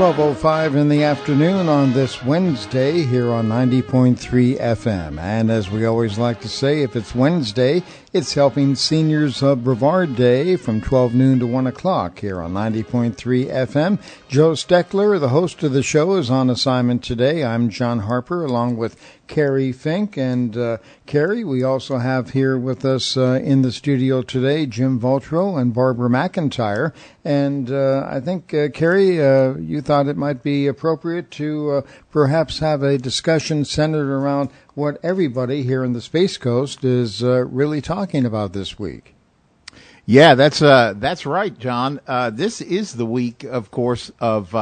12:05 in the afternoon on this Wednesday here on 90.3 FM. And as we always like to say, if it's Wednesday, it's Helping Seniors of Brevard Day from 12 noon to 1 o'clock here on 90.3 FM. Joe Steckler, the host of the show, is on assignment today. I'm John Harper along with Kerry, Fink, and Kerry. We also have here with us in the studio today Jim Voltro and Barbara McIntyre. And I think, Kerry, you thought it might be appropriate to perhaps have a discussion centered around what everybody here in the Space Coast is really talking about this week. Yeah, that's right, John. This is the week, of course, of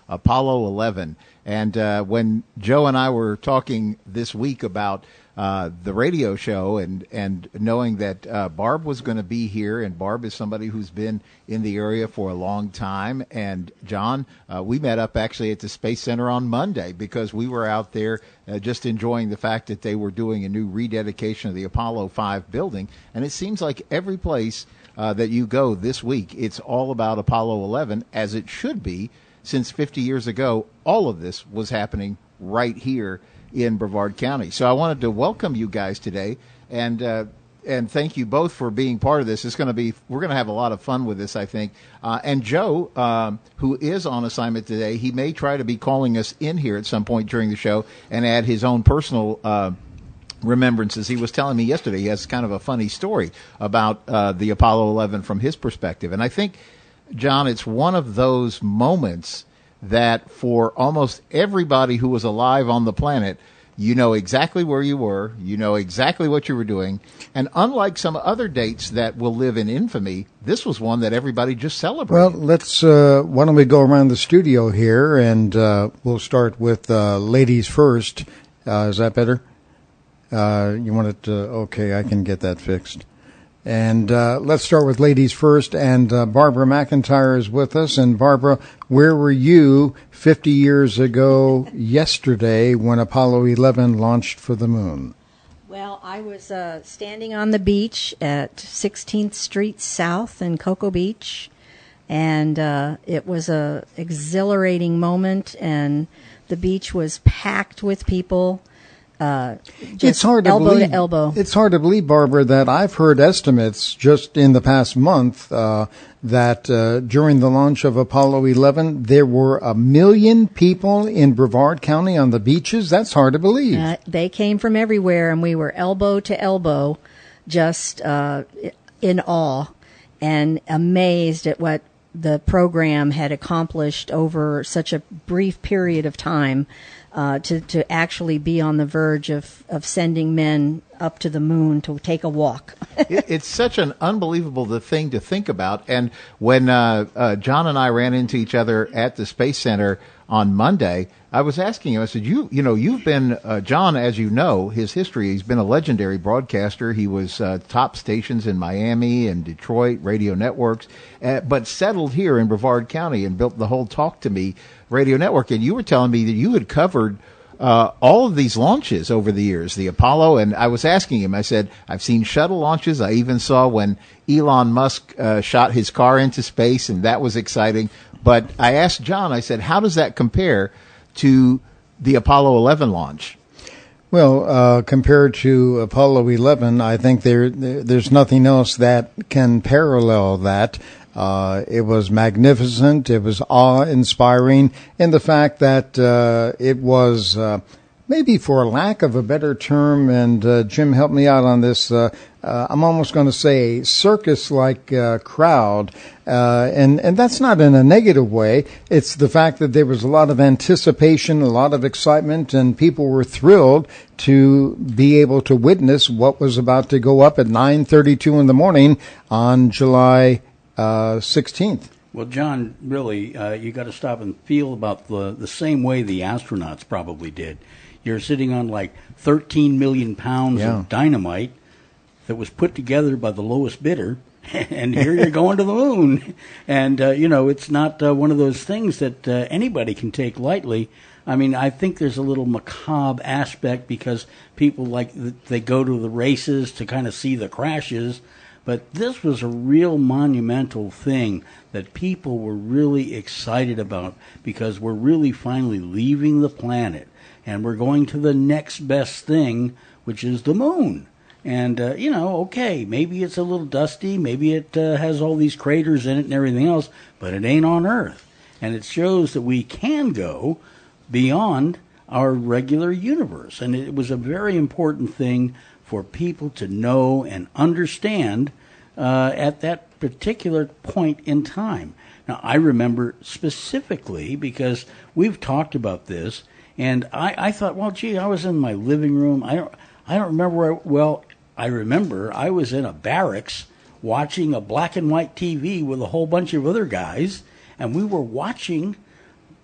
Apollo 11. And when Joe and I were talking this week about the radio show and knowing that Barb was going to be here, and Barb is somebody who's been in the area for a long time. And John, we met up actually at the Space Center on Monday because we were out there just enjoying the fact that they were doing a new rededication of the Apollo 5 building. And it seems like every place that you go this week, it's all about Apollo 11, as it should be, since 50 years ago, all of this was happening right here in Brevard County. So I wanted to welcome you guys today and thank you both for being part of this. We're going to have a lot of fun with this, I think. And Joe, who is on assignment today, he may try to be calling us in here at some point during the show and add his own personal remembrances. He was telling me yesterday he has kind of a funny story about the Apollo 11 from his perspective. And I think, John, it's one of those moments that for almost everybody who was alive on the planet, you know exactly where you were, you know exactly what you were doing, and unlike some other dates that will live in infamy, this was one that everybody just celebrated. Well, why don't we go around the studio here, and we'll start with ladies first. Is that better? You want it okay, I can get that fixed. And let's start with ladies first, and Barbara McIntyre is with us. And Barbara, where were you 50 years ago yesterday when Apollo 11 launched for the moon? Well, I was standing on the beach at 16th Street South in Cocoa Beach, and it was a exhilarating moment, and the beach was packed with people. It's hard to elbow believe. To elbow. It's hard to believe, Barbara, that I've heard estimates just in the past month that during the launch of Apollo 11, there were 1 million people in Brevard County on the beaches. That's hard to believe. They came from everywhere, and we were elbow to elbow, just in awe and amazed at what the program had accomplished over such a brief period of time. To actually be on the verge of sending men up to the moon to take a walk. It's such an unbelievable thing to think about. And when John and I ran into each other at the Space Center on Monday, I was asking him, I said, you've been, John, as you know, his history, he's been a legendary broadcaster. He was top stations in Miami and Detroit, radio networks, but settled here in Brevard County and built the whole Talk to Me radio network. And you were telling me that you had covered all of these launches over the years, the Apollo, and I was asking him, I said, I've seen shuttle launches. I even saw when Elon Musk shot his car into space, and that was exciting. But I asked John, I said, how does that compare to the Apollo 11 launch? Well, compared to Apollo 11, I think there's nothing else that can parallel that. It was magnificent. It was awe-inspiring in the fact that it was, maybe for lack of a better term, and Jim helped me out on this, I'm almost going to say circus-like crowd, and that's not in a negative way. It's the fact that there was a lot of anticipation, a lot of excitement, and people were thrilled to be able to witness what was about to go up at 9:32 in the morning on July 16th. Well, John, really, you got to stop and feel about the same way the astronauts probably did. You're sitting on like 13 million pounds of dynamite that was put together by the lowest bidder, and here you're going to the moon. And, it's not one of those things that anybody can take lightly. I mean, I think there's a little macabre aspect because people they go to the races to kind of see the crashes. But this was a real monumental thing that people were really excited about because we're really finally leaving the planet and we're going to the next best thing, which is the moon. And, okay, maybe it's a little dusty, maybe it has all these craters in it and everything else, but it ain't on Earth. And it shows that we can go beyond our regular universe. And it was a very important thing for people to know and understand at that particular point in time. Now, I remember specifically because we've talked about this, and I thought, well, gee, I was in my living room. I don't remember I remember I was in a barracks watching a black and white TV with a whole bunch of other guys, and we were watching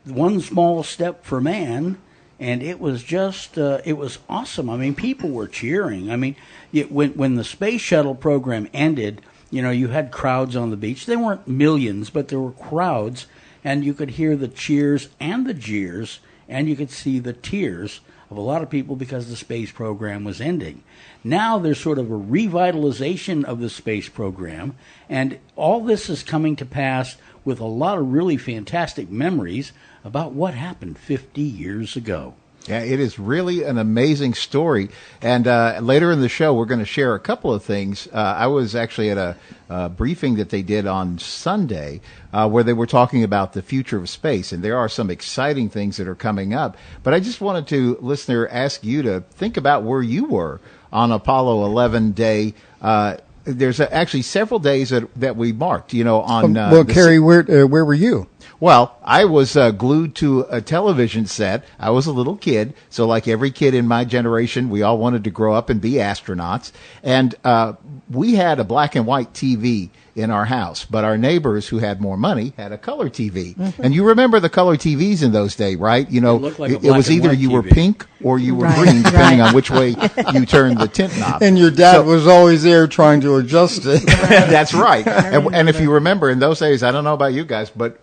One Small Step for Man, and it was just, it was awesome. I mean, people were cheering. I mean, when the space shuttle program ended, you had crowds on the beach. They weren't millions, but there were crowds, and you could hear the cheers and the jeers, and you could see the tears of a lot of people because the space program was ending. Now there's sort of a revitalization of the space program, and all this is coming to pass with a lot of really fantastic memories about what happened 50 years ago. Yeah, it is really an amazing story. And later in the show, we're going to share a couple of things. I was actually at a briefing that they did on Sunday where they were talking about the future of space. And there are some exciting things that are coming up. But I just wanted to, listener, ask you to think about where you were on Apollo 11 day. There's actually several days that we marked, on... Kerry, where were you? Well, I was glued to a television set. I was a little kid, so like every kid in my generation, we all wanted to grow up and be astronauts. And we had a black and white TV in our house, but our neighbors who had more money had a color TV. Mm-hmm. And you remember the color TVs in those days, right? It was either you were pink or you were green, depending on which way you turned the tint knob. And your dad was always there trying to adjust it. That's right. And if you remember, in those days, I don't know about you guys, but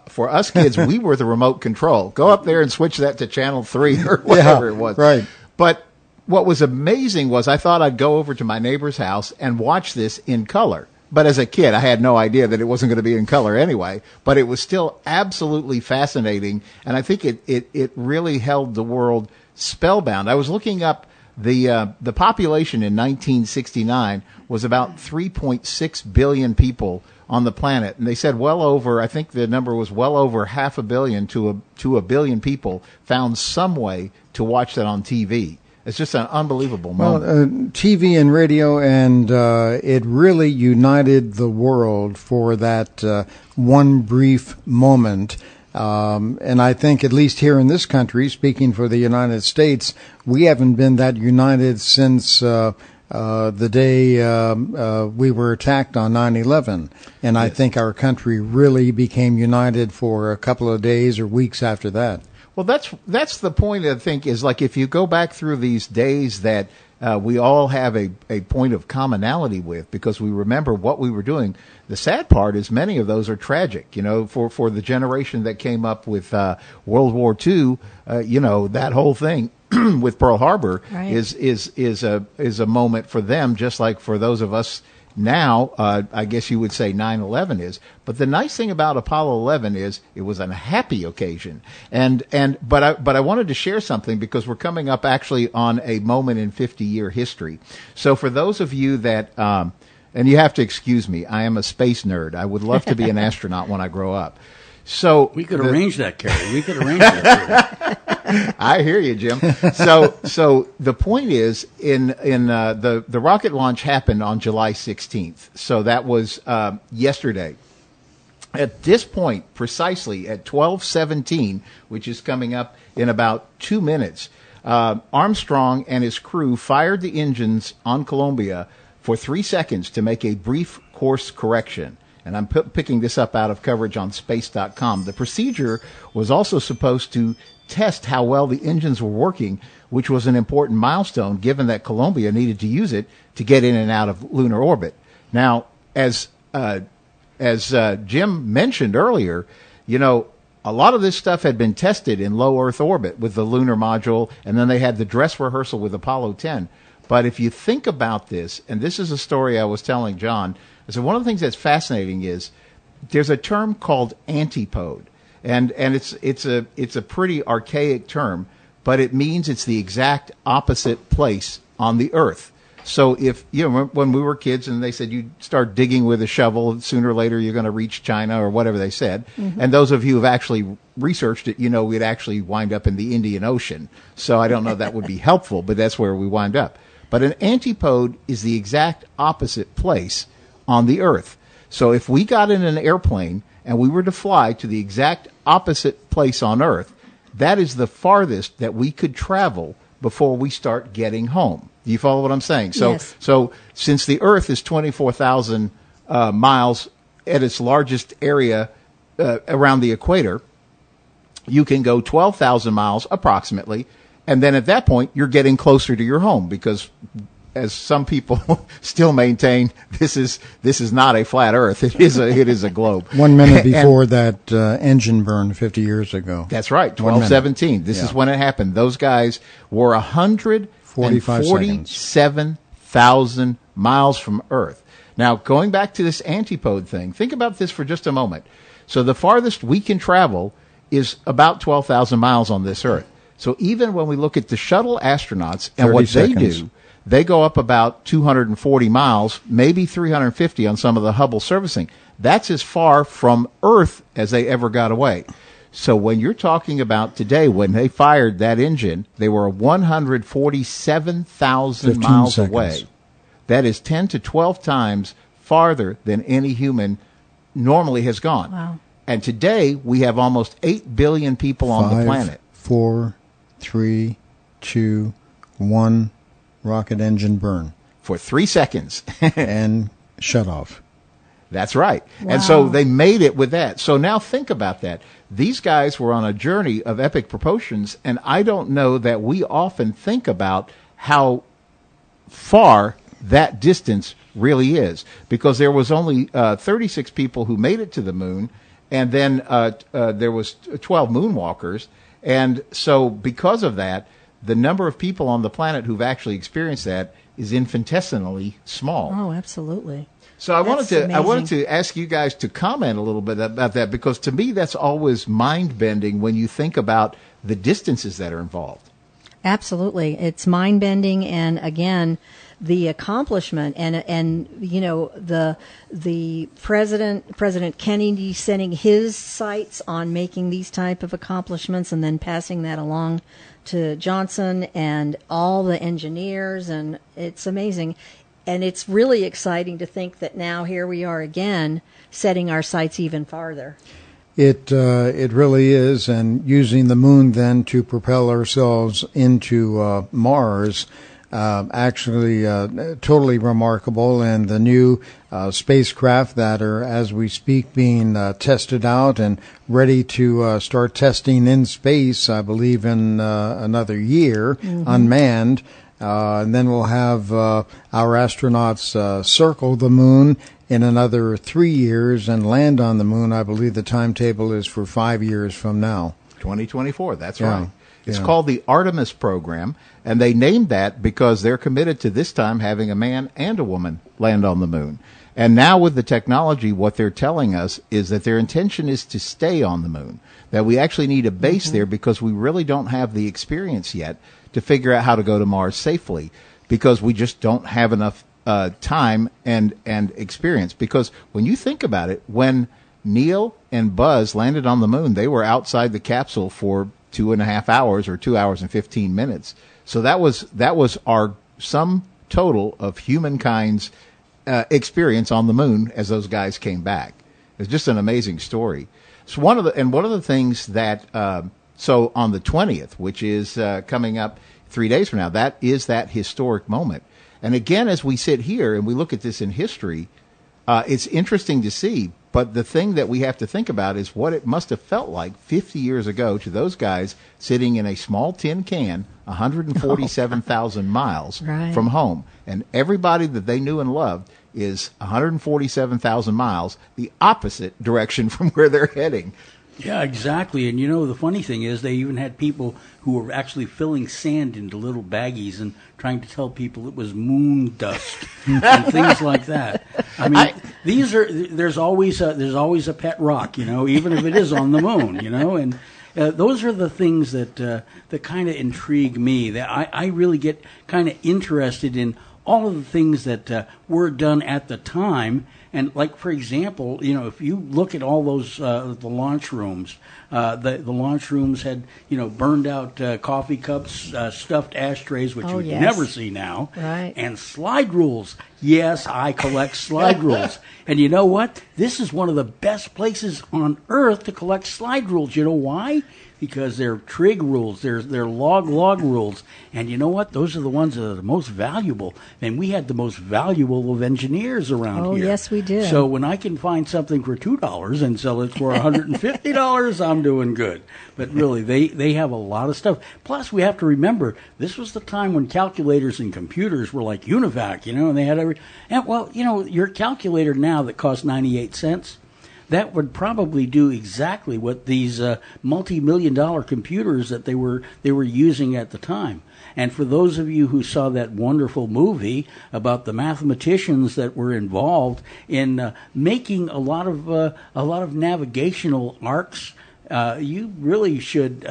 for us kids, we were the remote control. Go up there and switch that to channel 3 or whatever it was. Right. But what was amazing was I thought I'd go over to my neighbor's house and watch this in color. But as a kid, I had no idea that it wasn't going to be in color anyway. But it was still absolutely fascinating. And I think it really held the world spellbound. I was looking up the population in 1969 was about 3.6 billion people on the planet, and they said I think the number was well over 500 million to a billion people found some way to watch that on TV. It's just an unbelievable moment. Well, TV and radio, and it really united the world for that one brief moment. And I think, at least here in this country, speaking for the United States, we haven't been that united since the day we were attacked on 9/11. And I think our country really became united for a couple of days or weeks after that. Well, that's the point, I think, is like if you go back through these days that we all have a point of commonality with because we remember what we were doing. The sad part is many of those are tragic, for the generation that came up with World War II, that whole thing with Pearl Harbor is a moment for them, just like for those of us now, I guess you would say 9/11 is. But the nice thing about Apollo 11 is it was a happy occasion. But I wanted to share something because we're coming up actually on a moment in 50-year history. So for those of you that, and you have to excuse me, I am a space nerd. I would love to be an astronaut when I grow up. So we could arrange that, Kerry. We could arrange that. I hear you, Jim. So the point is, the rocket launch happened on July 16th. So that was yesterday. At this point, precisely at 12:17, which is coming up in about 2 minutes, Armstrong and his crew fired the engines on Columbia for 3 seconds to make a brief course correction. And I'm picking this up out of coverage on space.com. The procedure was also supposed to test how well the engines were working, which was an important milestone given that Columbia needed to use it to get in and out of lunar orbit. Now, as Jim mentioned earlier, a lot of this stuff had been tested in low Earth orbit with the lunar module, and then they had the dress rehearsal with Apollo 10. But if you think about this, and this is a story I was telling John, so one of the things that's fascinating is there's a term called antipode, and it's a pretty archaic term, but it means it's the exact opposite place on the earth. So if, when we were kids and they said you start digging with a shovel, sooner or later you're going to reach China or whatever they said. Mm-hmm. And those of you who have actually researched it, we'd actually wind up in the Indian Ocean. So I don't know if that would be helpful, but that's where we wind up. But an antipode is the exact opposite place on the earth. So if we got in an airplane and we were to fly to the exact opposite place on earth, that is the farthest that we could travel before we start getting home. Do you follow what I'm saying? So, yes. So since the Earth is 24,000 miles at its largest area around the equator, you can go 12,000 miles approximately, and then at that point you're getting closer to your home because, as some people still maintain, this is not a flat Earth. It is a globe. 1 minute before that engine burn 50 years ago. That's right, 1217. This is when it happened. Those guys were 147,000 miles from Earth. Now, going back to this antipode thing, think about this for just a moment. So the farthest we can travel is about 12,000 miles on this Earth. So even when we look at the shuttle astronauts and what they do, they go up about 240 miles, maybe 350 on some of the Hubble servicing. That's as far from Earth as they ever got away. So when you're talking about today, when they fired that engine, they were 147,000 miles seconds away. That is 10 to 12 times farther than any human normally has gone. Wow. And today, we have almost 8 billion people on the planet. 4, 3, 2, 1, rocket engine burn. For 3 seconds. And shut off. That's right. Wow. And so they made it with that. So now think about that. These guys were on a journey of epic proportions, and I don't know that we often think about how far that distance really is, because there was only 36 people who made it to the moon, and then there was 12 moonwalkers. And so because of that, the number of people on the planet who've actually experienced that is infinitesimally small. Oh, absolutely. So I wanted to ask you guys to comment a little bit about that, because to me that's always mind-bending when you think about the distances that are involved. Absolutely. It's mind-bending, and again, the accomplishment and the President Kennedy setting his sights on making these type of accomplishments and then passing that along to Johnson and all the engineers, and it's amazing. And it's really exciting to think that now here we are again, setting our sights even farther. It really is, and using the moon then to propel ourselves into Mars, actually totally remarkable. And the new spacecraft that are, as we speak, being tested out and ready to start testing in space, I believe in another year, unmanned. And then we'll have our astronauts circle the moon in another 3 years and land on the moon. I believe the timetable is for 5 years from now. 2024, that's right. It's called the Artemis program, and they named that because they're committed to this time having a man and a woman land on the moon. And now with the technology, what they're telling us is that their intention is to stay on the moon, that we actually need a base there because we really don't have the experience yet to figure out how to go to Mars safely, because we just don't have enough time and experience. Because when you think about it, when Neil and Buzz landed on the moon, they were outside the capsule for 2.5 hours or 2 hours and 15 minutes. So that was our sum total of humankind's experience on the moon as those guys came back. It's just an amazing story. So one of the things that so on the 20th, which is coming up 3 days from now, that is that historic moment. And again, as we sit here and we look at this in history, it's interesting to see. But the thing that we have to think about is what it must have felt like 50 years ago to those guys sitting in a small tin can, 147,000 miles from home. And everybody that they knew and loved is 147,000 miles, the opposite direction from where they're heading. Yeah, exactly. And the funny thing is they even had people who were actually filling sand into little baggies and trying to tell people it was moon dust and things like that. I mean, there's always a pet rock, even if it is on the moon, and those are the things that kind of intrigue me. That I really get kind of interested in all of the things that were done at the time. And like, for example, if you look at all those the launch rooms, the launch rooms had burned out coffee cups, stuffed ashtrays, which you never see now, right? And slide rules. Yes, I collect slide rules. And you know what? This is one of the best places on earth to collect slide rules. You know why? Because they're trig rules, they're log rules, and you know what? Those are the ones that are the most valuable. And we had the most valuable of engineers around here. Oh, yes, we did. So when I can find something for $2 and sell it for $150, I'm doing good. But really, they have a lot of stuff. Plus, we have to remember this was the time when calculators and computers were like UNIVAC, and they had your calculator now that costs 98 cents. That would probably do exactly what these multi-million-dollar computers that they were using at the time. And for those of you who saw that wonderful movie about the mathematicians that were involved in making a lot of navigational arcs, you really should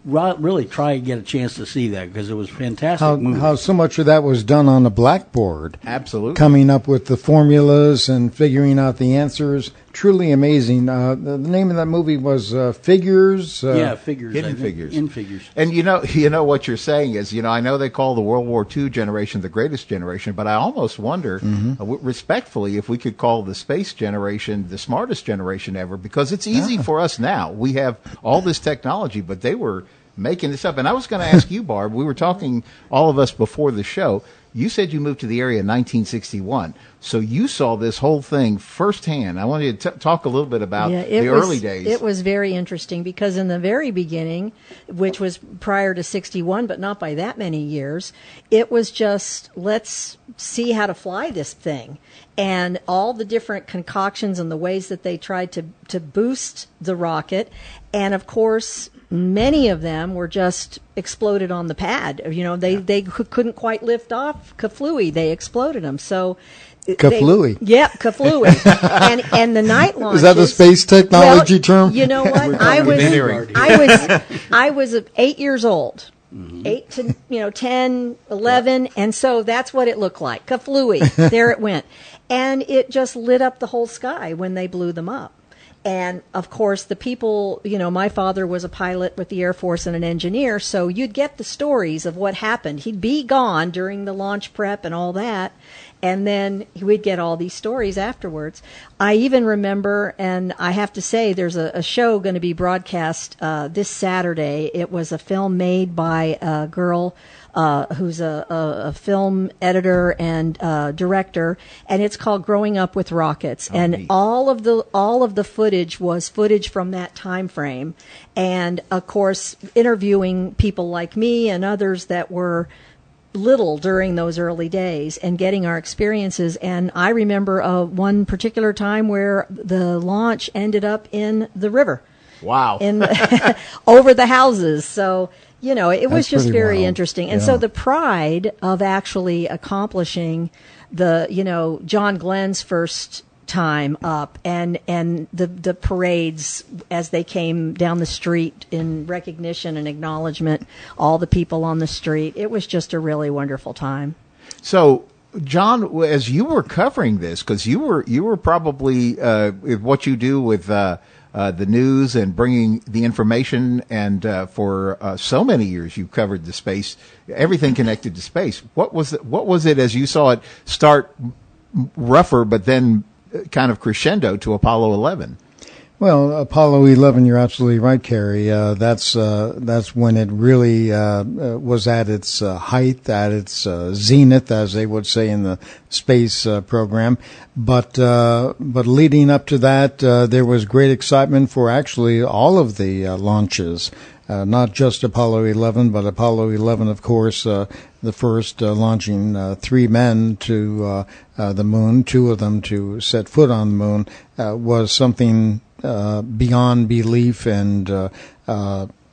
really try and get a chance to see that because it was a fantastic movie. How so much of that was done on the blackboard. Absolutely. Coming up with the formulas and figuring out the answers. Truly amazing. The name of that movie was Figures. Figures. Hidden Figures. In Figures. And you know what you're saying is, I know they call the World War II generation the greatest generation, but I almost wonder, respectfully, if we could call the space generation the smartest generation ever, because it's easy for us now. We have all this technology, but they were making this up. And I was going to ask you, Barb, we were talking, all of us, before the show. You said you moved to the area in 1961, so you saw this whole thing firsthand. I wanted to talk a little bit about the early days. It was very interesting because in the very beginning, which was prior to 61, but not by that many years, it was just, let's see how to fly this thing. And all the different concoctions and the ways that they tried to boost the rocket. And, of course, many of them were just exploded on the pad. They couldn't quite lift off. Kaflooey, they exploded them. So Kaflooey. Kaflooey. and the night launches. Is that a space technology term? You know what? I was 8 years old. 8 to 10, 11, and so that's what it looked like. Kaflooey, there it went. And it just lit up the whole sky when they blew them up. And, of course, the people, my father was a pilot with the Air Force and an engineer, so you'd get the stories of what happened. He'd be gone during the launch prep and all that, and then we'd get all these stories afterwards. I even remember, and I have to say, there's a show going to be broadcast this Saturday. It was a film made by a girl who's a film editor and director, and it's called Growing Up with Rockets. And all of the footage was footage from that time frame, and of course interviewing people like me and others that were little during those early days and getting our experiences. And I remember one particular time where the launch ended up in the river. Wow. Over the houses. So it was just very wild. interesting. And so the pride of actually accomplishing John Glenn's first time up and the parades as they came down the street in recognition and acknowledgement, all the people on the street. It was just a really wonderful time. So, John, as you were covering this, because you were probably what you do with the news and bringing the information, and for so many years you've covered the space, everything connected to space. What was it as you saw it start rougher, but then kind of crescendo to Apollo 11? Well, Apollo 11, you're absolutely right, Kerry. That's when it really was at its height, at its zenith, as they would say in the space program. But leading up to that, there was great excitement for actually all of the launches. Not just Apollo 11, but Apollo 11, of course, the first launching 3 men to the moon, 2 of them to set foot on the moon, was something beyond belief and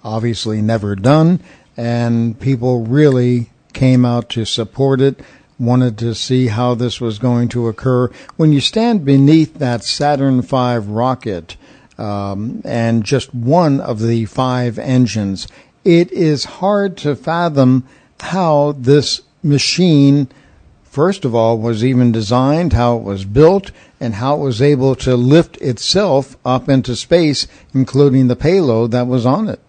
obviously never done. And people really came out to support it, wanted to see how this was going to occur. When you stand beneath that Saturn V rocket and just one of the 5 engines, it is hard to fathom how this machine, first of all, was even designed, how it was built, and how it was able to lift itself up into space, including the payload that was on it.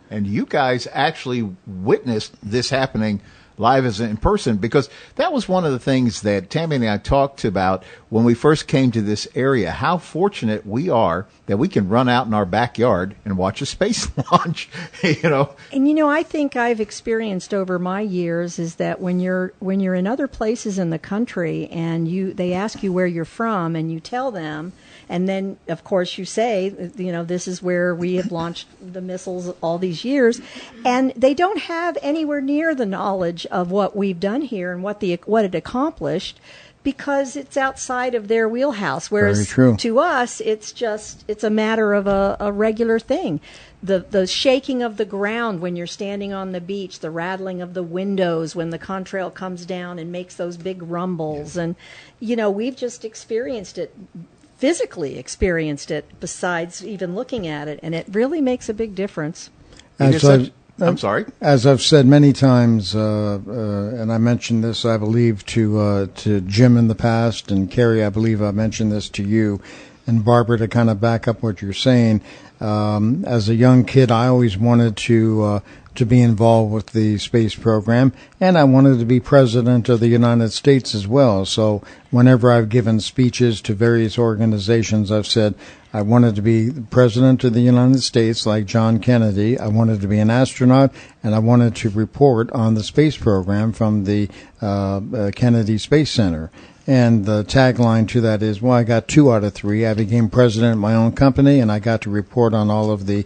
And you guys actually witnessed this happening live as in person, because that was one of the things that Tammy and I talked about when we first came to this area, how fortunate we are that we can run out in our backyard and watch a space launch, And I think I've experienced over my years is that when you're in other places in the country and they ask you where you're from and you tell them, and then of course you say, this is where we have launched the missiles all these years, and they don't have anywhere near the knowledge of what we've done here and what it accomplished, because it's outside of their wheelhouse. Whereas to us, it's a matter of a regular thing. The shaking of the ground when you're standing on the beach, the rattling of the windows when the contrail comes down and makes those big rumbles. And, we've just physically experienced it, besides even looking at it. And it really makes a big difference. I'm sorry. As I've said many times, and I mentioned this, I believe, to Jim in the past, and Kerry, I believe I mentioned this to you, and Barbara, to kind of back up what you're saying. As a young kid, I always wanted to be involved with the space program, and I wanted to be president of the United States as well. So whenever I've given speeches to various organizations, I've said I wanted to be president of the United States like John Kennedy. I wanted to be an astronaut, and I wanted to report on the space program from the Kennedy Space Center. And the tagline to that is, I got 2 out of 3. I became president of my own company, and I got to report on all of the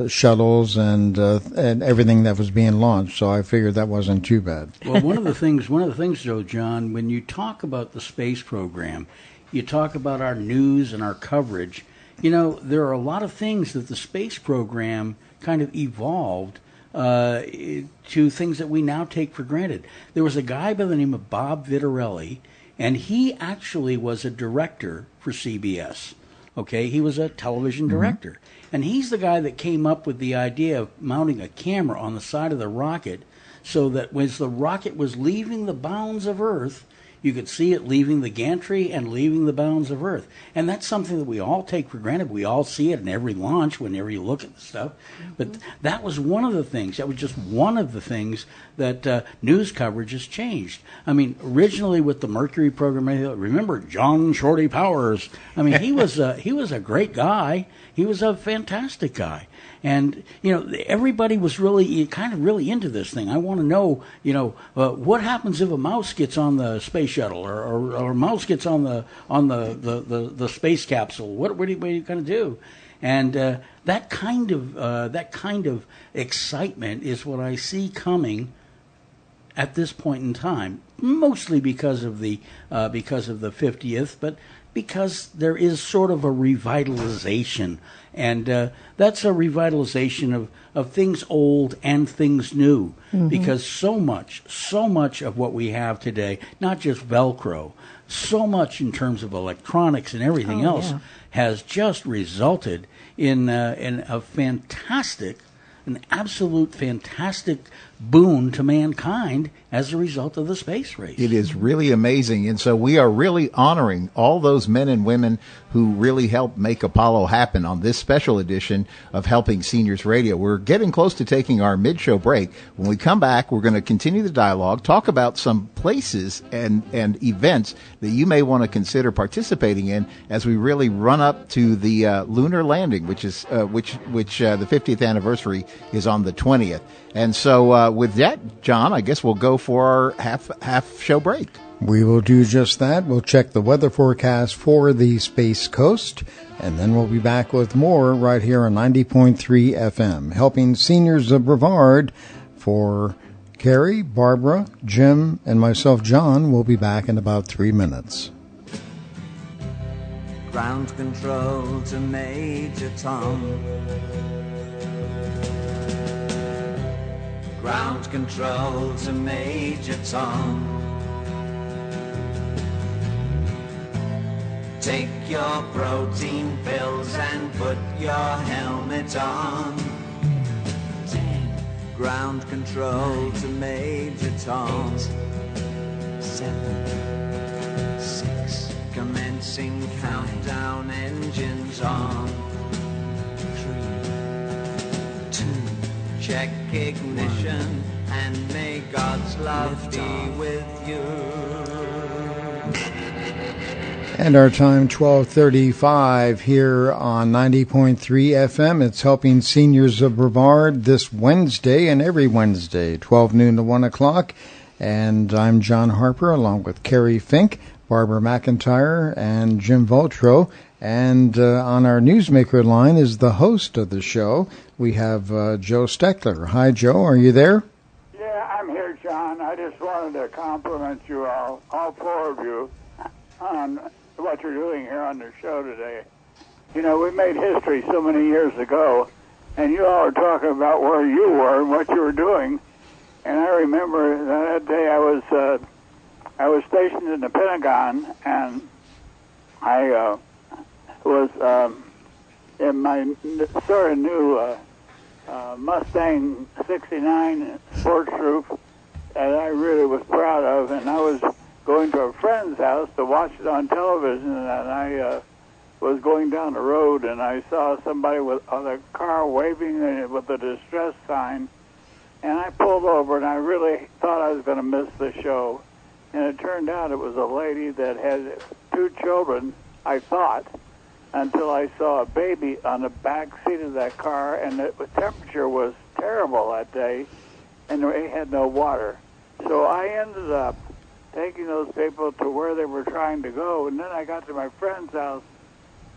shuttles and everything that was being launched. So I figured that wasn't too bad. Well, one of the things, though, John, when you talk about the space program, you talk about our news and our coverage. There are a lot of things that the space program kind of evolved to things that we now take for granted. There was a guy by the name of Bob Vitarelli, and he actually was a director for CBS. Okay, he was a television director. And he's the guy that came up with the idea of mounting a camera on the side of the rocket so that as the rocket was leaving the bounds of Earth, you could see it leaving the gantry and leaving the bounds of Earth. And that's something that we all take for granted. We all see it in every launch whenever you look at the stuff. But that was one of the things. That was just one of the things that news coverage has changed. I mean, originally with the Mercury program, remember John Shorty Powers? I mean, he was a great guy. He was a fantastic guy. And, everybody was really into this thing. I want to know, what happens if a mouse gets on the space shuttle or a mouse gets on the space capsule? What are you going to do? And that kind of excitement is what I see coming at this point in time, mostly because of the 50th, but because there is sort of a revitalization, and that's a revitalization of things old and things new, because so much of what we have today, not just Velcro, so much in terms of electronics and everything else, has just resulted in a fantastic, an absolute fantastic boon to mankind as a result of the space race. It is really amazing. And so we are really honoring all those men and women who really helped make Apollo happen on this special edition of Helping Seniors Radio. We're getting close to taking our mid-show break. When we come back, we're going to continue the dialogue, talk about some places and events that you may want to consider participating in as we really run up to the lunar landing, which is the 50th anniversary is on the 20th. And so with that, John, I guess we'll go for our half show break. We will do just that. We'll check the weather forecast for the Space Coast, and then we'll be back with more right here on 90.3 FM, Helping Seniors of Brevard. For Kerry, Barbara, Jim, and myself, John, we'll be back in about 3 minutes. Ground control to Major Tom. Ground control to Major Tom. Take your protein pills and put your helmet on. 10. Ground control 9, to Major Tom. 8, 7, 6. Commencing countdown, engines on. 3, 2. Check ignition 1, and may God's love be with you. And our time, 12:35 here on 90.3 FM. It's Helping Seniors of Brevard this Wednesday and every Wednesday, 12 noon to 1 o'clock. And I'm John Harper along with Kerry, Fink, Barbara McIntyre, and Jim Votro. And on our newsmaker line is the host of the show. We have Joe Steckler. Hi, Joe. Are you there? Yeah, I'm here, John. I just wanted to compliment you all four of you, on what you're doing here on the show today. You know, we made history so many years ago, and you all are talking about where you were and what you were doing. And I remember that day I was stationed in the Pentagon, and I was in my sort of new Mustang 69 sports roof that I really was proud of, and I was going to a friend's house to watch it on television, and I was going down the road, and I saw somebody on a car waving with a distress sign, and I pulled over, and I really thought I was going to miss the show, and it turned out it was a lady that had 2 children, I thought, until I saw a baby on the back seat of that car, and the temperature was terrible that day, and they had no water. So I ended up taking those people to where they were trying to go, and then I got to my friend's house,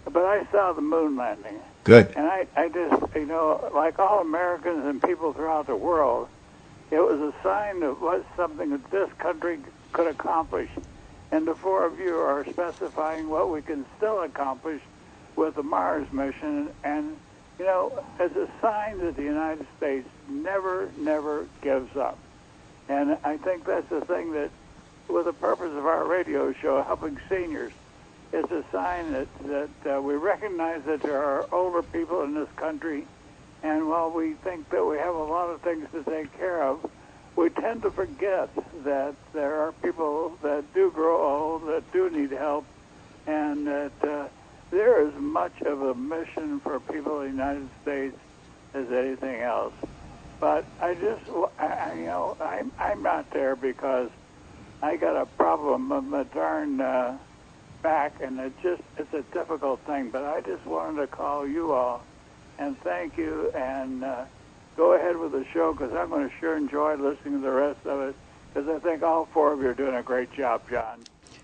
but I saw the moon landing. Good. And I just, you know, like all Americans and people throughout the world, it was a sign of what something that this country could accomplish. And the four of you are specifying what we can still accomplish with the Mars mission. And, you know, as a sign that the United States never gives up. And I think that's the thing that, with the purpose of our radio show, Helping Seniors, it's a sign that we recognize that there are older people in this country, and while we think that we have a lot of things to take care of, we tend to forget that there are people that do grow old, that do need help, and that there is much of a mission for people in the United States as anything else. But I'm not there because I got a problem with my darn back, and it's a difficult thing. But I just wanted to call you all and thank you, and go ahead with the show, because I'm going to sure enjoy listening to the rest of it, because I think all four of you are doing a great job, John.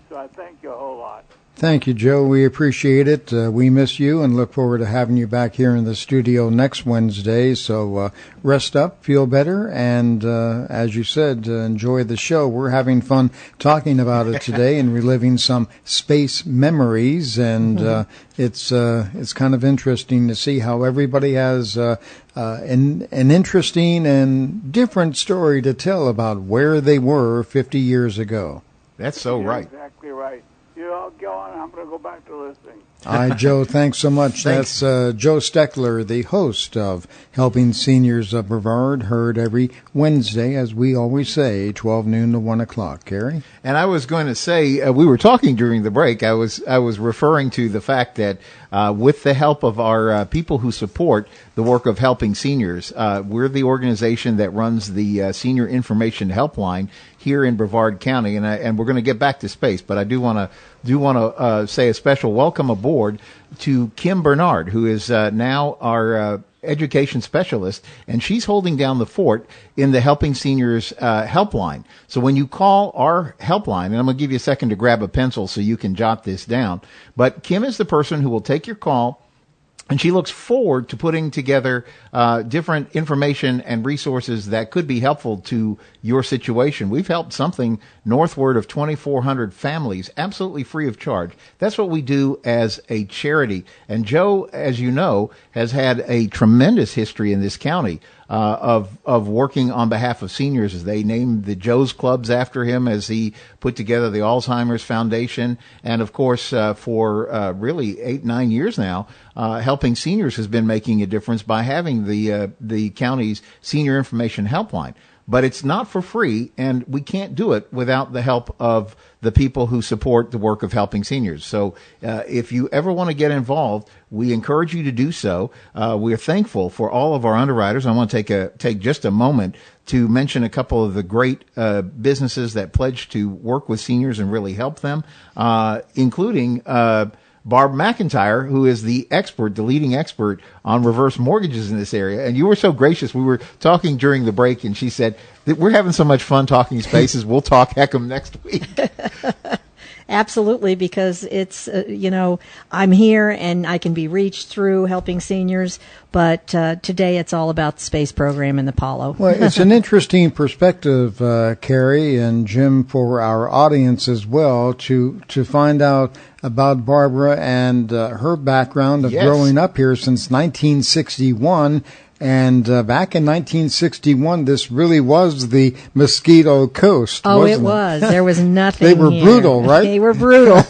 So I thank you a whole lot. Thank you, Joe. We appreciate it. We miss you and look forward to having you back here in the studio next Wednesday. So rest up, feel better, and as you said, enjoy the show. We're having fun talking about it today and reliving some space memories, and it's kind of interesting to see how everybody has an interesting and different story to tell about where they were 50 years ago. That's so You're right. Exactly right. You all go on. I'm going to go back to listening. All right, Joe, thanks so much. Thanks. That's Joe Steckler, the host of Helping Seniors of Brevard, heard every Wednesday, as we always say, 12 noon to 1 o'clock. Kerry? And I was going to say, we were talking during the break. I was referring to the fact that with the help of our people who support the work of Helping Seniors, we're the organization that runs the Senior Information Helpline here in Brevard County, and we're going to get back to space, but I do want to say a special welcome aboard to Kim Bernard, who is now our education specialist, and she's holding down the fort in the Helping Seniors helpline. So when you call our helpline, and I'm going to give you a second to grab a pencil so you can jot this down, but Kim is the person who will take your call And she looks forward to putting together different information and resources that could be helpful to your situation. We've helped something northward of 2,400 families absolutely free of charge. That's what we do as a charity. And Joe, as you know, has had a tremendous history in this county of working on behalf of seniors. They named the Joe's Clubs after him as he put together the Alzheimer's Foundation. And, of course, for really 8-9 years now, helping seniors has been making a difference by having the county's senior information helpline. But it's not for free, and we can't do it without the help of the people who support the work of helping seniors. So if you ever want to get involved, we encourage you to do so. We're thankful for all of our underwriters. I want to take just a moment to mention a couple of the great businesses that pledge to work with seniors and really help them, including Barb McIntyre, who is the leading expert on reverse mortgages in this area. And you were so gracious. We were talking during the break, and she said that we're having so much fun talking spaces. We'll talk Heckham next week. Absolutely, because it's, I'm here and I can be reached through helping seniors, but today it's all about the space program in the Apollo. Well, it's an interesting perspective, Kerry and Jim, for our audience as well, to find out about Barbara and her background of growing up here since 1961. And back in 1961, this really was the Mosquito Coast. Oh, it was. There was nothing. They were here. brutal, right? They were brutal.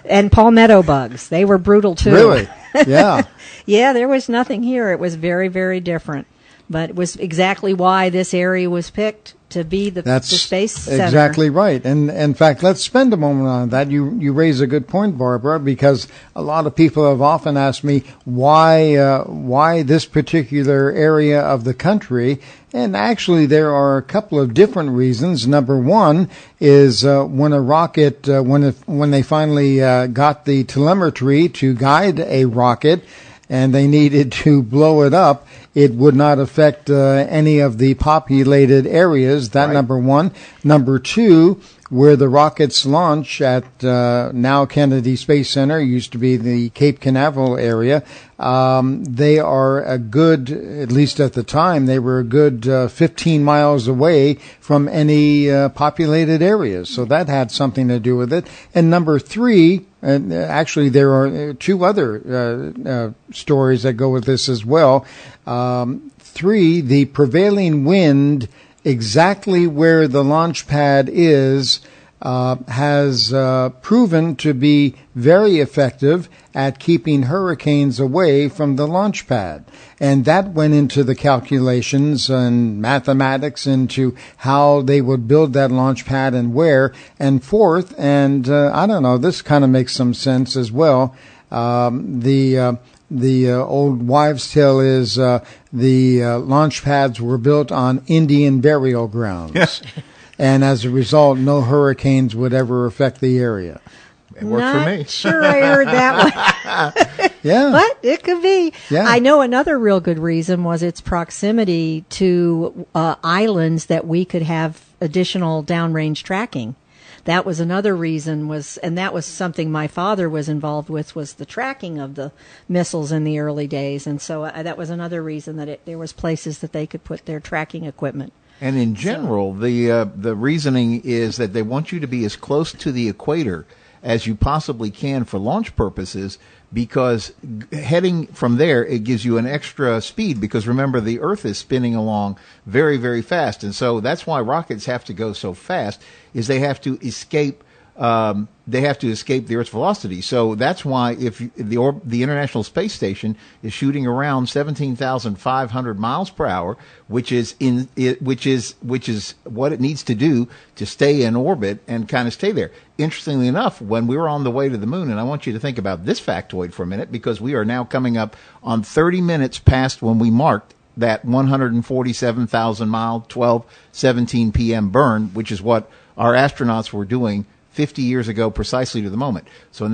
And palmetto bugs. They were brutal, too. Really? Yeah. Yeah, there was nothing here. It was very, very different. But it was exactly why this area was picked to be the space center. That's exactly right. And in fact, let's spend a moment on that. You raise a good point, Barbara, because a lot of people have often asked me why this particular area of the country. And actually, there are a couple of different reasons. Number one is when a rocket, when they finally got the telemetry to guide a rocket, and they needed to blow it up, it would not affect any of the populated areas. That right. Number one. Number two, where the rockets launch at now Kennedy Space Center, used to be the Cape Canaveral area, they are a good, at least at the time, they were a good 15 miles away from any populated areas. So that had something to do with it. And number three, and actually there are two other stories that go with this as well. Three, the prevailing wind exactly where the launch pad is has proven to be very effective at keeping hurricanes away from the launch pad. And that went into the calculations and mathematics into how they would build that launch pad and where. And fourth, and I don't know, this kind of makes some sense as well, the old wives' tale is the launch pads were built on Indian burial grounds. And as a result, no hurricanes would ever affect the area. It worked for me. Not sure I heard that one. Yeah. But it could be. Yeah. I know another real good reason was its proximity to islands that we could have additional downrange tracking. That was another reason and that was something my father was involved with, was the tracking of the missiles in the early days. And so that was another reason that there was places that they could put their tracking equipment. And in general, the reasoning is that they want you to be as close to the equator as you possibly can for launch purposes, because heading from there, it gives you an extra speed, because remember, the Earth is spinning along very, very fast. And so that's why rockets have to go so fast, is they have to escape the Earth's velocity. So that's why if the International Space Station is shooting around 17,500 miles per hour, which is what it needs to do to stay in orbit and kind of stay there. Interestingly enough, when we were on the way to the moon, and I want you to think about this factoid for a minute, because we are now coming up on 30 minutes past when we marked that 147,000 mile 12:17 p.m. burn, which is what our astronauts were doing 50 years ago precisely to the moment. So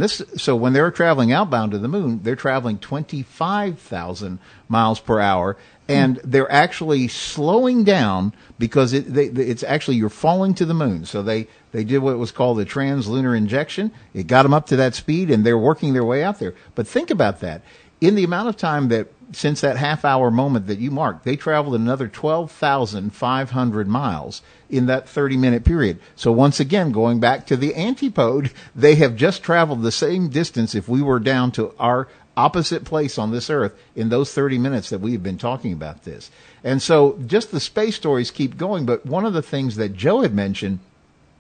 when they're traveling outbound to the moon, they're traveling 25,000 miles per hour, and they're actually slowing down because it's actually, you're falling to the moon. So they did what was called a translunar injection. It got them up to that speed, and they're working their way out there. But think about that. in the amount of time that since that half-hour moment that you marked, they traveled another 12,500 miles in that 30-minute period. So once again, going back to the antipode, they have just traveled the same distance if we were down to our opposite place on this earth in those 30 minutes that we've been talking about this. And so just the space stories keep going. But one of the things that Joe had mentioned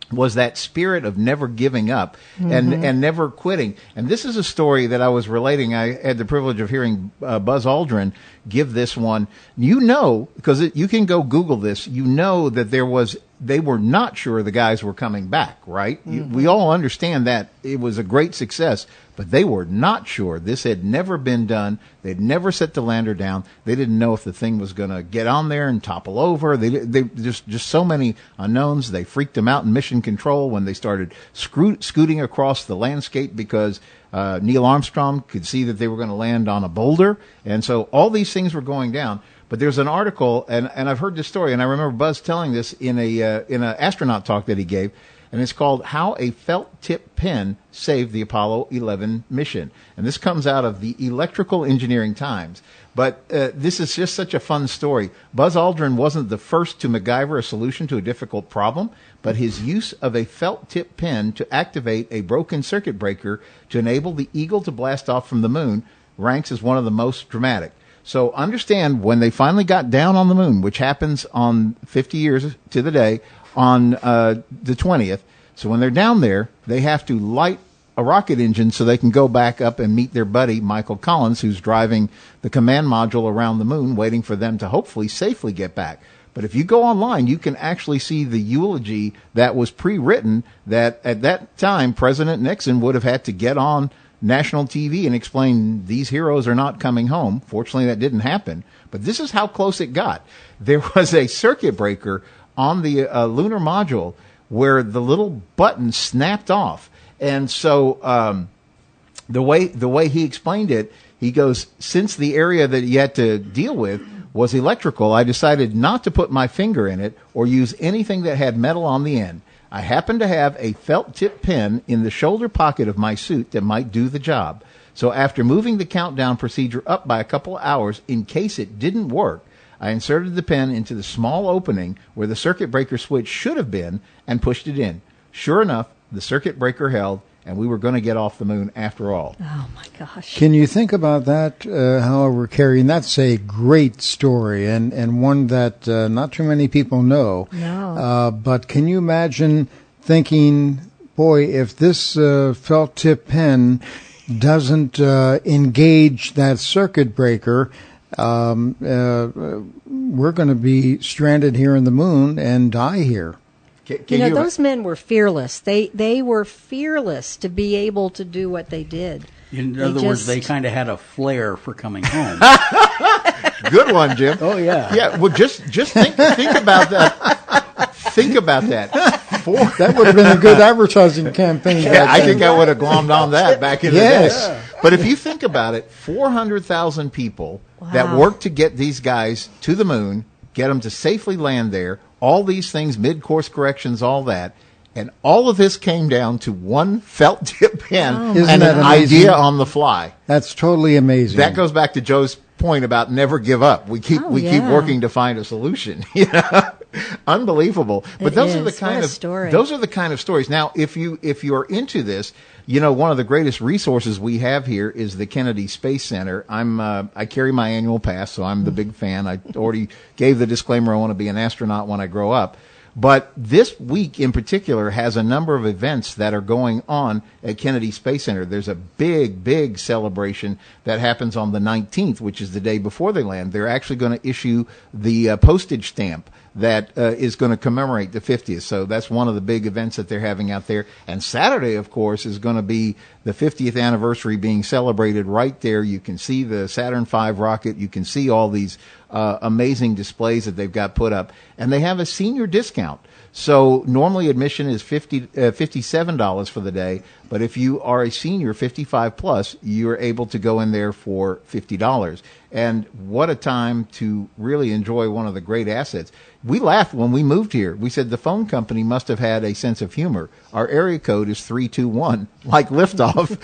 was that spirit of never giving up and never quitting. And this is a story that I was relating. I had the privilege of hearing Buzz Aldrin give this one. You know, because you can go Google this, you know that they were not sure the guys were coming back, right? We all understand that it was a great success, but they were not sure. This had never been done. They'd never set the lander down. They didn't know if the thing was going to get on there and topple over. They just so many unknowns. They freaked them out in mission control when they started scooting across the landscape because Neil Armstrong could see that they were going to land on a boulder. And so all these things were going down. But there's an article, and I've heard this story, and I remember Buzz telling this in an astronaut talk that he gave, and it's called "How a Felt Tip Pen Saved the Apollo 11 Mission." And this comes out of the Electrical Engineering Times. But this is just such a fun story. Buzz Aldrin wasn't the first to MacGyver a solution to a difficult problem, but his use of a felt tip pen to activate a broken circuit breaker to enable the Eagle to blast off from the moon ranks as one of the most dramatic. So understand, when they finally got down on the moon, which happens on 50 years to the day on the 20th, so when they're down there, they have to light a rocket engine so they can go back up and meet their buddy, Michael Collins, who's driving the command module around the moon, waiting for them to hopefully safely get back. But if you go online, you can actually see the eulogy that was pre-written that at that time, President Nixon would have had to get on national TV and explain these heroes are not coming home. Fortunately, that didn't happen. But this is how close it got. There was a circuit breaker on the lunar module where the little button snapped off. And so the way he explained it, he goes, since the area that you had to deal with was electrical, I decided not to put my finger in it or use anything that had metal on the end. I happened to have a felt tip pen in the shoulder pocket of my suit that might do the job. So after moving the countdown procedure up by a couple of hours in case it didn't work, I inserted the pen into the small opening where the circuit breaker switch should have been and pushed it in. Sure enough, the circuit breaker held, and we were going to get off the moon after all. Oh, my gosh. Can you think about that, however, Kerry? And that's a great story and one that not too many people know. No. But can you imagine thinking, boy, if this felt tip pen doesn't engage that circuit breaker, we're going to be stranded here in the moon and die here. Those men were fearless. They were fearless to be able to do what they did. In other words, they kind of had a flair for coming home. Good one, Jim. Oh, yeah. Yeah, well, just think about that. Think about that. That would have been a good advertising campaign. Yeah, I think I would have glommed on that back in the day. But if you think about it, 400,000 people that worked to get these guys to the moon, get them to safely land there, all these things, mid-course corrections, all that, and all of this came down to one felt tip pen and an idea on the fly. That's totally amazing. That goes back to Joe's point about never give up. We keep working to find a solution. Unbelievable. But those are the kind of stories. Now, if you're into this, one of the greatest resources we have here is the Kennedy Space Center. I carry my annual pass, so I'm the big fan. I already gave the disclaimer I want to be an astronaut when I grow up. But this week in particular has a number of events that are going on at Kennedy Space Center. There's a big, big celebration that happens on the 19th, which is the day before they land. They're actually going to issue the postage stamp that is going to commemorate the 50th. So that's one of the big events that they're having out there. And Saturday, of course, is going to be the 50th anniversary being celebrated right there. You can see the Saturn V rocket. You can see all these amazing displays that they've got put up. And they have a senior discount. So normally admission is $57 for the day, but if you are a senior, 55 plus, you're able to go in there for $50. And what a time to really enjoy one of the great assets. we laughed when we moved here. We said the phone company must have had a sense of humor. Our area code is 321, like liftoff.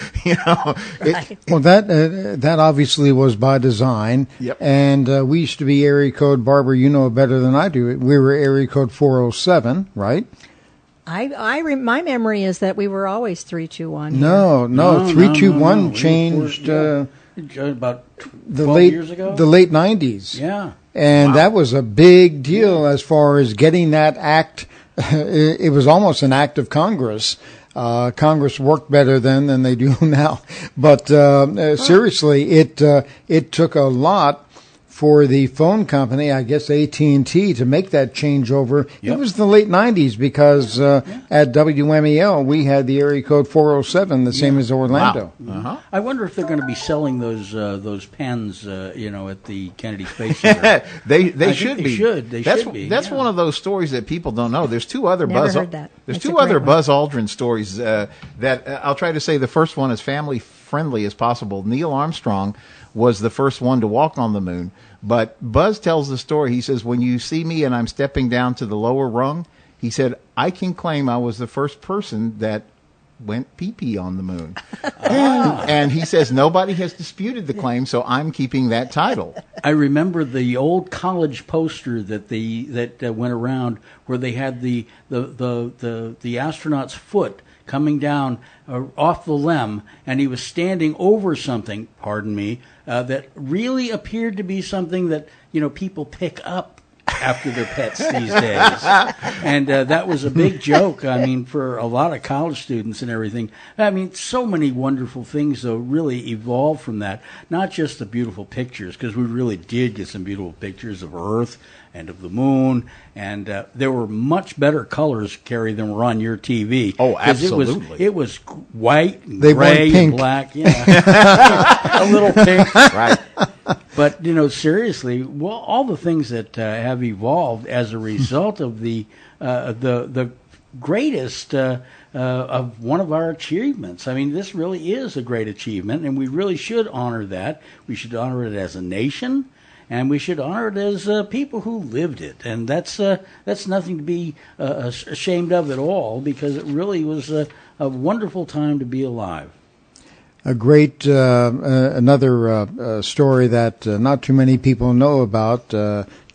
Well, that obviously was by design. Yep. And we used to be area code, Barbara, you know better than I do. We were area code 407, right? My memory is that we were always 321. No, 321 changed about 12 the late years ago. The late 90s. Yeah. And that was a big deal as far as getting that act. It was almost an act of Congress. Congress worked better then than they do now. But seriously, it took a lot for the phone company, I guess AT&T, to make that changeover. Yep. It was the late 90s because at WMEL we had the area code 407, the same as Orlando. Wow. Uh-huh. I wonder if they're going to be selling those pens, at the Kennedy Space Center. They should be. They should be. That's one of those stories that people don't know. There's two other Buzz Aldrin stories that I'll try to say. The first one is family friendly as possible. Neil Armstrong was the first one to walk on the moon. But Buzz tells the story. He says, when you see me and I'm stepping down to the lower rung, he said, I can claim I was the first person that went pee-pee on the moon. And he says, nobody has disputed the claim, so I'm keeping that title. I remember the old college poster that went around where they had the astronaut's foot coming down off the limb, and he was standing over something, that really appeared to be something that, people pick up after their pets these days. And that was a big joke, for a lot of college students and everything. So many wonderful things, though, really evolved from that. Not just the beautiful pictures, because we really did get some beautiful pictures of Earth and of the moon, and there were much better colors, Kerry, than were on your TV. Oh, absolutely. It was white and they gray and black. Yeah. A little pink. Right. But, seriously, all the things that have evolved as a result of the greatest of one of our achievements. This really is a great achievement, and we really should honor that. We should honor it as a nation, and we should honor it as people who lived it. And that's nothing to be ashamed of at all, because it really was a wonderful time to be alive. A great another story that not too many people know about.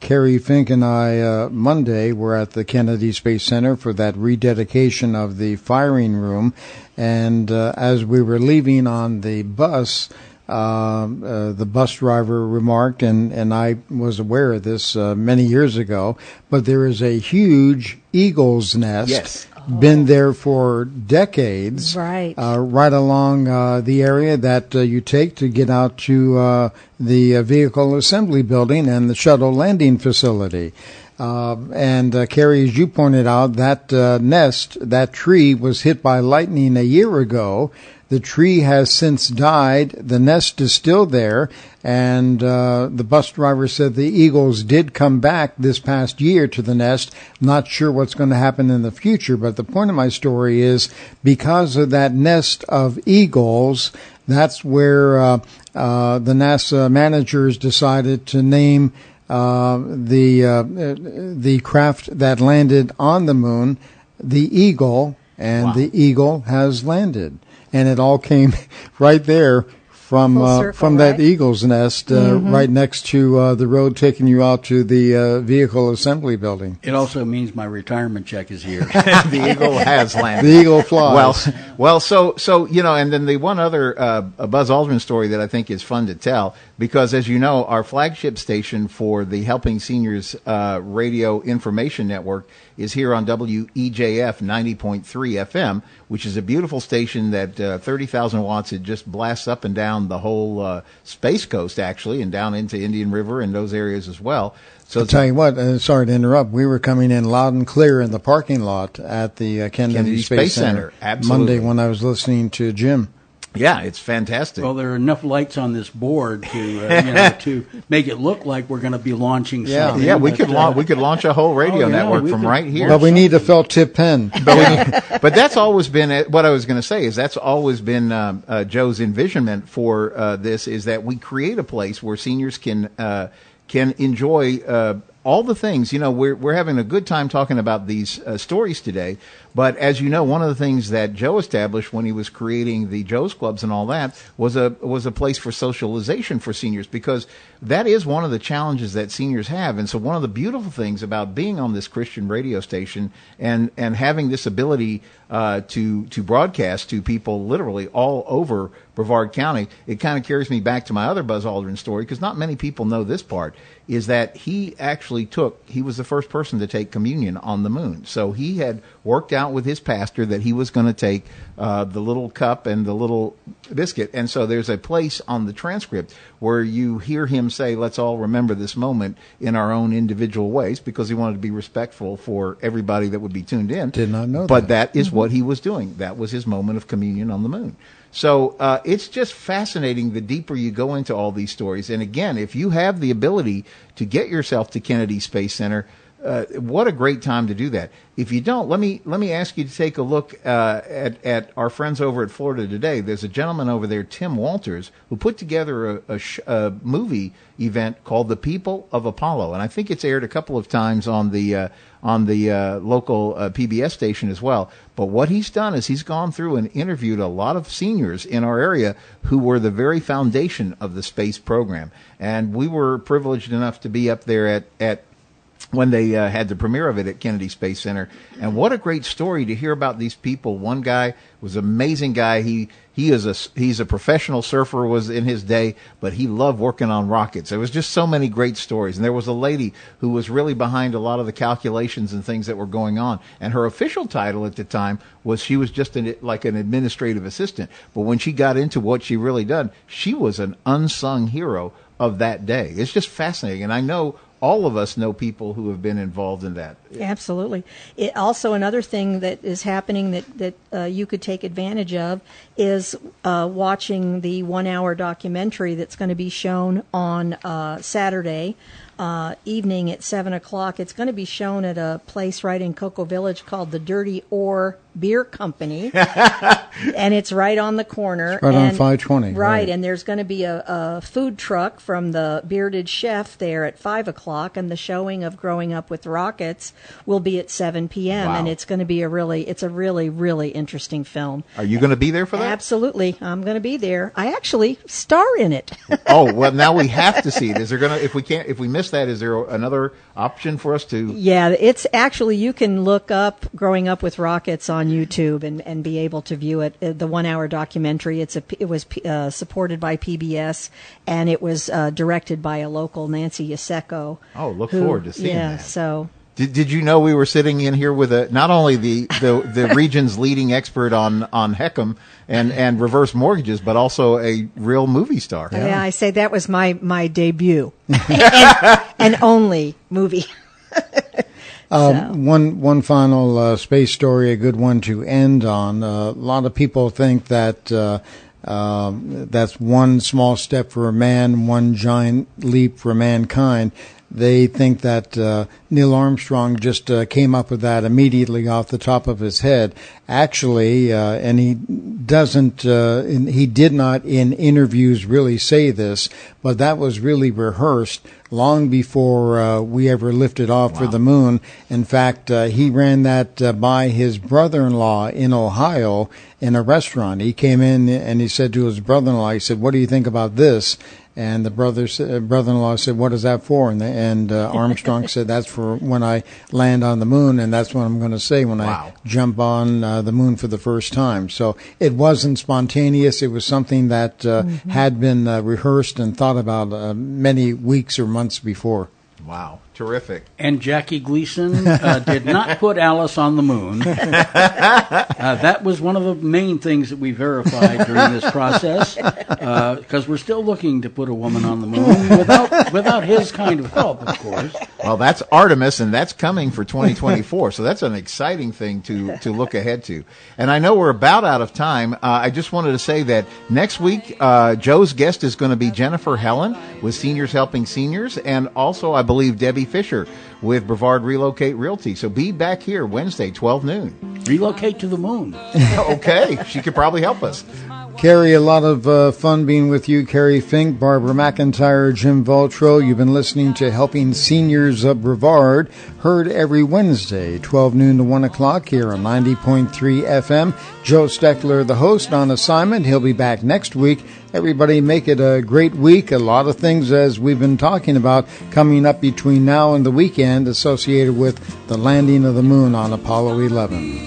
Kerry, Fink, and I Monday were at the Kennedy Space Center for that rededication of the firing room, and as we were leaving on the bus, the bus driver remarked, and I was aware of this many years ago, but there is a huge eagle's nest. Yes. Been there for decades, right along the area that you take to get out to the vehicle assembly building and the shuttle landing facility. And Kerry, as you pointed out, that nest, that tree was hit by lightning a year ago. The tree has since died. The nest is still there. And the bus driver said the eagles did come back this past year to the nest. Not sure what's going to happen in the future. But the point of my story is because of that nest of eagles, that's where the NASA managers decided to name the craft that landed on the moon the Eagle, and the Eagle has landed. And it all came right there from that eagle's nest right next to the road taking you out to the vehicle assembly building. It also means my retirement check is here. The eagle has landed. The eagle flies. Well, so and then the one other Buzz Aldrin story that I think is fun to tell, because as you know, our flagship station for the Helping Seniors Radio Information Network is here on WEJF 90.3 FM, which is a beautiful station that 30,000 watts. It just blasts up and down the whole Space Coast, actually, and down into Indian River and those areas as well. So I'll tell you what, sorry to interrupt, we were coming in loud and clear in the parking lot at the Kennedy Space Center Absolutely. Monday when I was listening to Jim. Yeah, it's fantastic. Well, there are enough lights on this board to to make it look like we're going to be launching something. Yeah, we could launch a whole radio network from right here. But we need a felt tip pen. But that's always been what I was going to say. Is that's always been Joe's envisionment for this, is that we create a place where seniors can enjoy all the things, we're having a good time talking about these stories today. But as you know, one of the things that Joe established when he was creating the Joe's Clubs and all that was a place for socialization for seniors, because that is one of the challenges that seniors have. And so one of the beautiful things about being on this Christian radio station and having this ability to broadcast to people literally all over Brevard County, it kind of carries me back to my other Buzz Aldrin story, because not many people know this part, is that he was the first person to take communion on the moon. So he had worked out with his pastor that he was going to take the little cup and the little biscuit. And so there's a place on the transcript where you hear him say, let's all remember this moment in our own individual ways, because he wanted to be respectful for everybody that would be tuned in. Did not know that. But that is what he was doing. That was his moment of communion on the moon. So it's just fascinating the deeper you go into all these stories. And again, if you have the ability to get yourself to Kennedy Space Center, what a great time to do that. If you don't, let me ask you to take a look at our friends over at Florida Today. There's a gentleman over there, Tim Walters, who put together a movie event called The People of Apollo, and I think it's aired a couple of times on the local PBS station as well. But what he's done is he's gone through and interviewed a lot of seniors in our area who were the very foundation of the space program, and we were privileged enough to be up there at when they had the premiere of it at Kennedy Space Center. And what a great story to hear about these people. One guy was an amazing guy. He's a professional surfer, was in his day, but he loved working on rockets. There was just so many great stories. And there was a lady who was really behind a lot of the calculations and things that were going on. And her official title at the time was she was just like an administrative assistant. But when she got into what she really done, she was an unsung hero of that day. It's just fascinating. And I know all of us know people who have been involved in that. Absolutely. Also, another thing that is happening that you could take advantage of is watching the 1-hour documentary that's going to be shown on Saturday evening at 7 o'clock. It's going to be shown at a place right in Cocoa Village called the Dirty Ore Beer Company, and it's right on the corner. It's right on 520. Right, and there's going to be a food truck from the Bearded Chef there at 5 o'clock, and the showing of Growing Up with Rockets will be at 7 p.m., Wow. and it's going to be a really, really interesting film. Are you going to be there for that? Absolutely. I'm going to be there. I actually star in it. Oh, well, now we have to see it. Is there going to, if we miss that, is there another option for us to? Yeah, it's actually, you can look up Growing Up with Rockets on YouTube and be able to view it. The 1-hour documentary. It was supported by PBS, and it was directed by a local, Nancy Yaseko. Oh, look forward to seeing that. Yeah, so. Did you know we were sitting in here with not only the region's leading expert on HECM and reverse mortgages, but also a real movie star? Yeah, I say that was my debut and only movie. One final space story, a good one to end on. A lot of people think that that's one small step for a man, one giant leap for mankind. They think that Neil Armstrong just came up with that immediately off the top of his head. Actually, and he did not in interviews really say this, but that was really rehearsed long before we ever lifted off for the moon. In fact, he ran that by his brother-in-law in Ohio in a restaurant. He came in and he said to his brother-in-law, he said, "What do you think about this?" And the brother-in-law said, "What is that for?" And Armstrong said, "That's for when I land on the moon, and that's what I'm going to say when I jump on the moon for the first time." So it wasn't spontaneous. It was something that had been rehearsed and thought about many weeks or months before. Wow. Terrific. And Jackie Gleason did not put Alice on the moon. That was one of the main things that we verified during this process, because we're still looking to put a woman on the moon without his kind of help, of course. Well, that's Artemis, and that's coming for 2024, so that's an exciting thing to look ahead to. And I know we're about out of time. I just wanted to say that next week, Joe's guest is going to be Jennifer Helen with Seniors Helping Seniors, and also, I believe, Debbie Fisher with Brevard Relocate Realty. So be back here Wednesday, 12 noon. Relocate to the moon. Okay, she could probably help us. Kerry, a lot of fun being with you. Kerry Fink, Barbara McIntyre, Jim Voltro. You've been listening to Helping Seniors of Brevard, heard every Wednesday, 12 noon to 1 o'clock here on 90.3 FM. Joe Steckler, the host, on assignment. He'll be back next week. Everybody make it a great week. A lot of things, as we've been talking about, coming up between now and the weekend associated with the landing of the moon on Apollo 11.